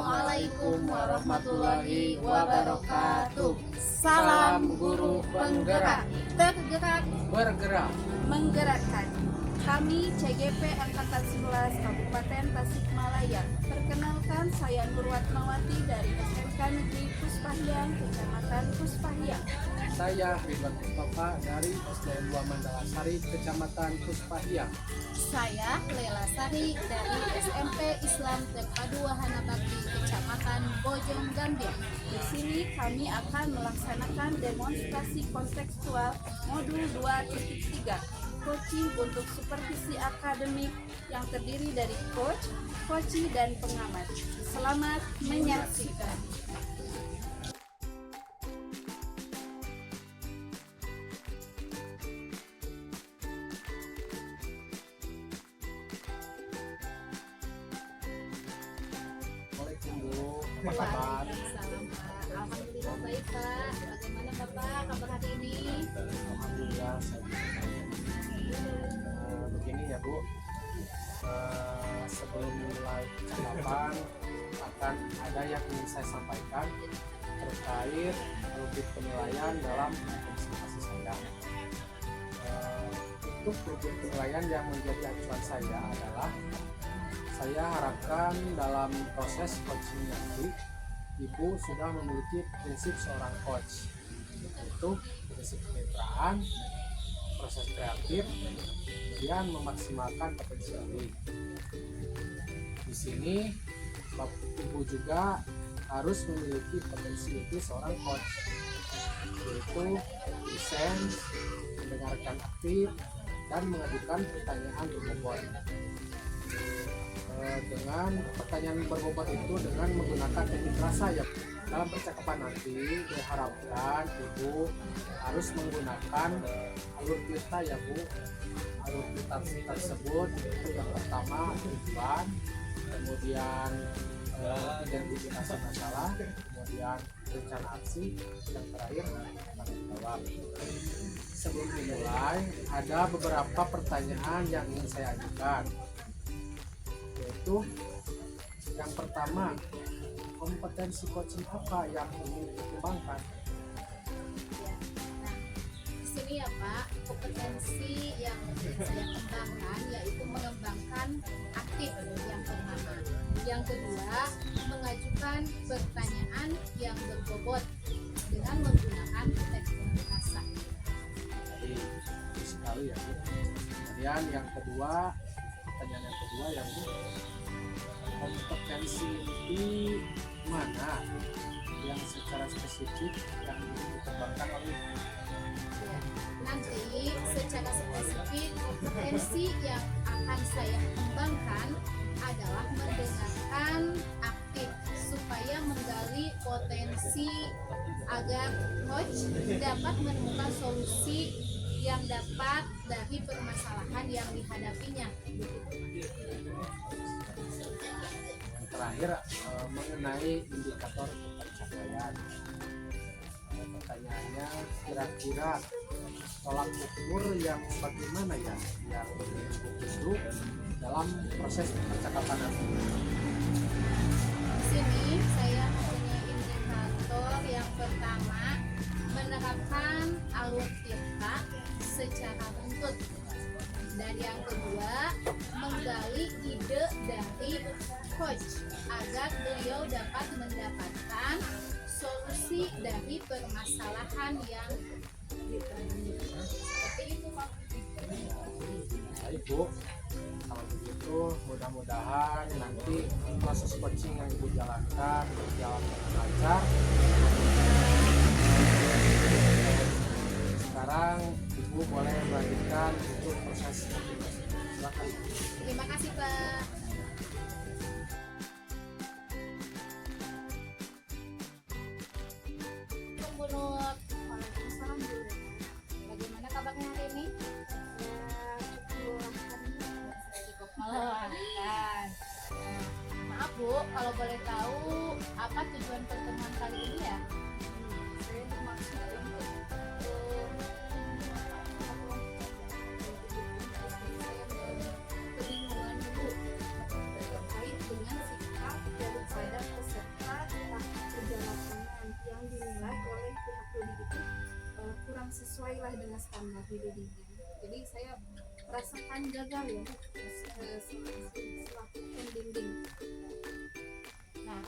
Assalamualaikum warahmatullahi wabarakatuh. Salam guru penggerak, tergerak, bergerak. menggerakkan. Kami CGP Angkatan 11 Kabupaten Tasikmalaya. Perkenalkan, saya Nurwatmawati dari SMK Negeri Puspahyang, Kecamatan Puspahyang. Saya Ridwan Mustafa dari SDN 2 Mandalasari, Kecamatan Puspahyang. Saya Lela Sari dari SMP Islam Terpadu Wahana Bakti, Kecamatan Bojong Gambir. Di sini kami akan melaksanakan demonstrasi kontekstual modul 2.3, coaching untuk supervisi akademik yang terdiri dari coach, coachee, dan pengamat. Selamat menyaksikan. Assalamualaikum Bu, apa kabar? Waalaikumsalam, Pak. Alhamdulillah baik, Pak. Bagaimana Bapak kabar hari ini? Alhamdulillah saya begini ya Bu. Sebelum mulai percakapan akan ada yang ingin saya sampaikan terkait rubrik penilaian dalam presentasi saya. Untuk rubrik penilaian yang menjadi acuan saya adalah saya harapkan dalam proses coaching nanti Ibu sudah memiliki prinsip seorang coach, yaitu prinsip kemitraan, proses kreatif, kemudian memaksimalkan potensi diri. Di sini Ibu juga harus memiliki potensi itu seorang coach, yaitu listen, mendengarkan aktif, dan mengajukan pertanyaan berbobot. Dengan pertanyaan berbobot itu dengan menggunakan teknik rasa ya. Dalam percakapan nanti diharapkan Ibu harus menggunakan alur cerita ya Bu. Alur cerita tersebut itu yang pertama tujuan, kemudian identifikasi masalah, kemudian rencana aksi, dan terakhir tanggung jawab. Sebelum dimulai ada beberapa pertanyaan yang ingin saya ajukan, yaitu yang pertama, kompetensi coaching apa yang ingin dikembangkan? Di sini ya Pak, kompetensi yang saya kembangkan yaitu mengembangkan aktif yang pertama. Yang kedua, mengajukan pertanyaan yang berbobot dengan menggunakan teknik rasa. Jadi itu sekali ya Bu. Kemudian yang kedua, pertanyaan yang kedua yang kompetensi di mana yang secara spesifik yang ingin dikembangkan oleh Ya, nanti secara spesifik kompetensi yang akan saya kembangkan adalah mendengarkan aktif supaya menggali potensi agar coach dapat menemukan solusi yang dapat dari permasalahan yang dihadapinya. yang terakhir mengenai indikator pencapaian. Pertanyaannya kira-kira tolak ukur yang bagaimana ya yang itu dalam proses percakapan nanti. Di sini saya mempunyai indikator yang pertama, menerapkan alur cerita secara runtut, dan yang kedua, menggali ide dari coach agar beliau dapat mendapatkan solusi dari permasalahan yang ditemui. Seperti itu Pak. Baik Bu, kalau begitu mudah-mudahan nanti proses coaching yang Ibu jalankan berjalan dengan lancar. Sekarang Ibu boleh melanjutkan untuk proses motivasi. Silakan. Terima kasih Pak. Menurut Waalaikumsalam Bu. Bagaimana kabarnya hari ini? Cukup melelahkan. Maaf Bu, kalau boleh tahu apa tujuan pertemuan kali ini ya? Saya bermaksud untuk kebingungan Bu terkait dengan sikap daripada peserta standar hidup ini. Jadi saya merasakan gagal ya selaku pembimbing. Nah,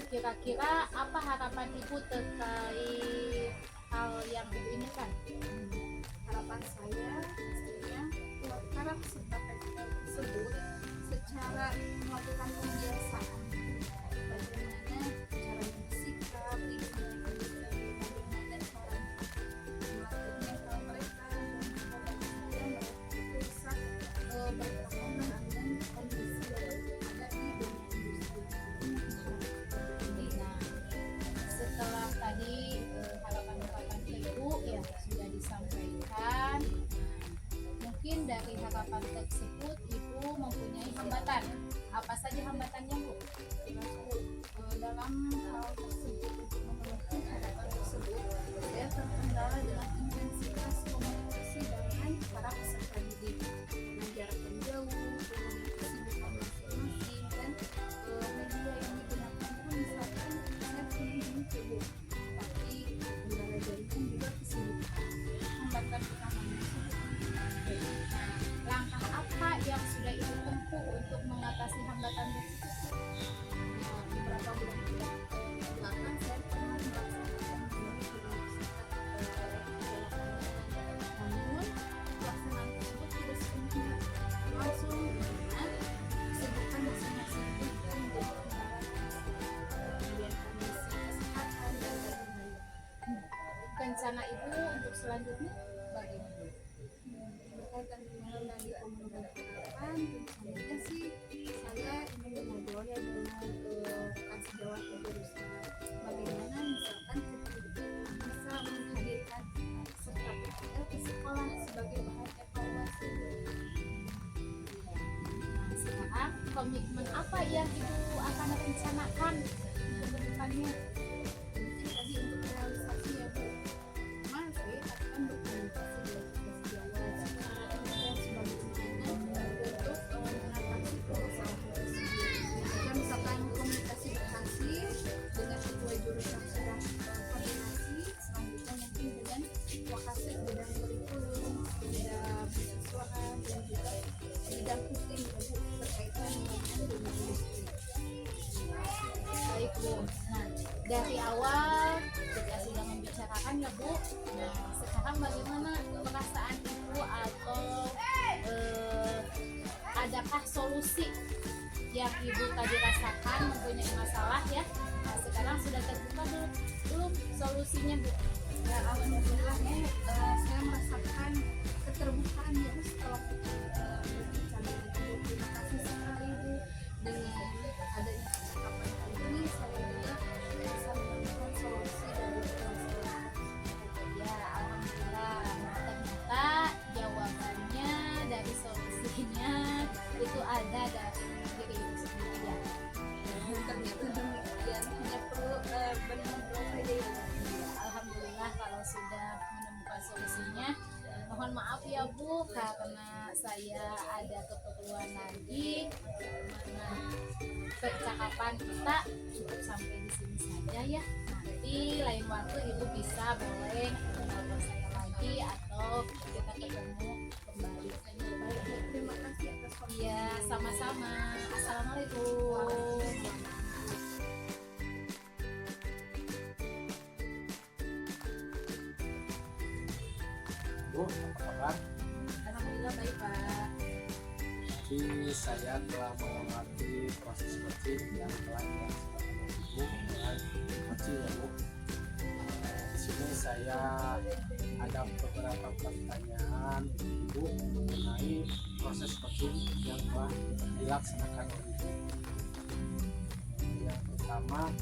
kira-kira apa harapan Ibu terkait hal yang Ibu ini kan? Harapan saya pastinya para peserta PKL tersebut secara melakukan pembiasaan bagaimana cara bersikap, bagaimana cara melatih mental mereka, dan mereka bisa berpengalaman dengan kondisi yang ada di dunia industri. Nah, setelah tadi harapan-harapan Ibu yang sudah disampaikan, mungkin dari harapan tersebut Ibu mempunyai hambatan. Apa saja hambatannya, Bu? Dalam hal tersebut, untuk memenuhi harapan tersebut, saya terkendala dengan intensitas komunikasi dengan para peserta didik, jarak menjauh, kemudian kesibukan masing-masing, dan media yang digunakan pun misalkan saya pengen Bu, tapi kendala jaringan juga kesibukan. Hambatan utamanya langkah apa yang sudah Ibu tempuh untuk mengatasi hambatan tersebut? Beberapa bulan belakang saya pernah melaksanakan namun pelaksanaan tersebut tidak sepenuhnya langsung dengan kesibukan masing-masing dan kemudian kondisi kesehatan dan lain-lain. Rencana Ibu untuk selanjutnya bagaimana? Berkaitan dengan tadi komunikasi harapan, rencananya sih saya ingin mengobrol ya dengan rekan sejawat yang berusaha bagaimana misalkan kita bisa menghadirkan peserta PKL ke sekolah sebagai bahan evaluasi. Nah, sekarang komitmen apa yang Ibu akan rencanakan untuk kedepannya? Mungkin tadi untuk realisasi ya Bu, memang saya akan berkomunikasi dengan sejawat misalkan komunikasi berhasil dengan sesuai jurusan sudah koordinasi, selanjutnya mungkin dengan lokasi bidang kurikulum, bidang siswaan, dan juga bidang hukum berkaitan dengan dunia industri. Baik Bu, nah dari awal kita sudah membicarakan ya Bu. Nah sekarang bagaimana perasaan Ibu atau adakah solusi yang Ibu tadi rasakan mempunyai masalah ya? Nah, sekarang sudah terbuka belum solusinya Bu? Ya alhamdulillah Bu, saya merasakan keterbukaan ya setelah berbicara itu. Terima kasih sekali Bu, dengan adanya kesempatan kali ini saya juga bisa menemukan solusi dari masalah. Ya alhamdulillah, ternyata jawabannya dari solusinya itu ada dari diri itu sendiri ya. Ternyata demikian, hanya perlu benar-benar saja ya. Alhamdulillah kalau sudah menemukan solusinya. Mohon maaf ya Bu karena saya ada keperluan lagi. Nah, percakapan kita cukup sampai di sini saja ya. Nanti lain waktu Ibu bisa boleh menelpon saya lagi atau kita ketemu kembali. Baik, terima kasih atas waktunya. Iya, sama-sama. Assalamualaikum. Bu, apa kabar? Alhamdulillah baik Pak. Jadi saya telah mengamati proses coaching yang telah dilaksanakan Ibu mulai coaching ya Bu. Di sini saya ada beberapa pertanyaan Ibu mengenai proses coaching yang telah dilaksanakan oleh Ibu. Yang pertama,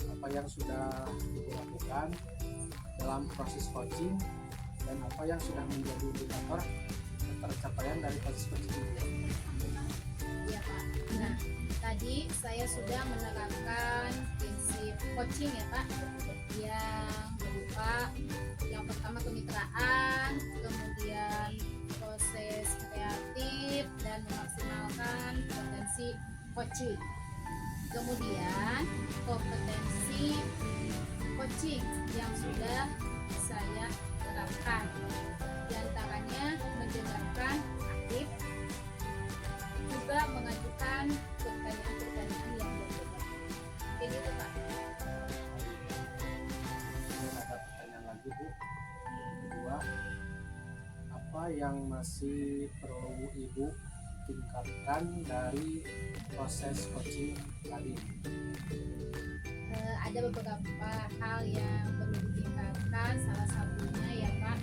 apa yang sudah Ibu lakukan dalam proses coaching dan apa yang sudah menjadi indikator tercapaian dari proses coaching ini? Iya Pak. Nah, tadi saya sudah menerapkan prinsip coaching ya Pak, yang berupa yang pertama kemitraan, kemudian proses kreatif dan memaksimalkan potensi coaching. Kemudian kompetensi coaching yang sudah saya terapkan. Di antaranya mendengarkan aktif, juga mengajukan pertanyaan-pertanyaan yang berbeda. Jadi itu Pak. Kemudian ada pertanyaan lagi Bu. Kedua, apa yang masih perlu Ibu tingkatkan dari proses coaching tadi? Ada beberapa hal yang perlu ditingkatkan. Salah satunya ya Pak,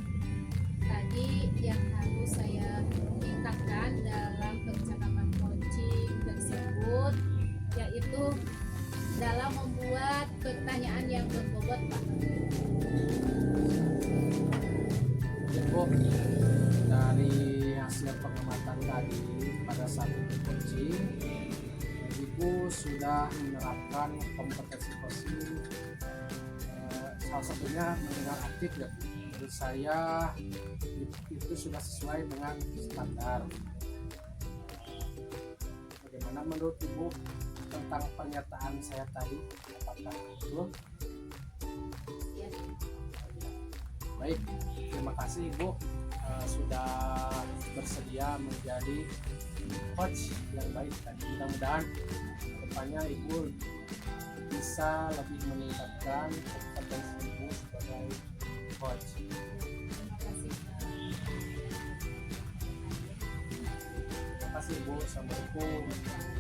tadi yang harus saya tingkatkan dalam percakapan coaching tersebut yaitu dalam membuat pertanyaan yang berbobot Pak. Bu, dari hasil pengamatan tadi pada saat ikut coaching, Ibu sudah menerapkan kompetensi coaching, salah satunya mendengar aktif ya Bu. Menurut saya itu sudah sesuai dengan standar. Bagaimana menurut Ibu tentang pernyataan saya tadi? Apakah betul? Ya, Baik, terima kasih Ibu sudah bersedia menjadi coach yang baik, dan mudah-mudahan kedepannya Ibu bisa lebih meningkatkan kompetensi Ibu sebagai coach. terima kasih Pak. Terima kasih Ibu. Assalamualaikum.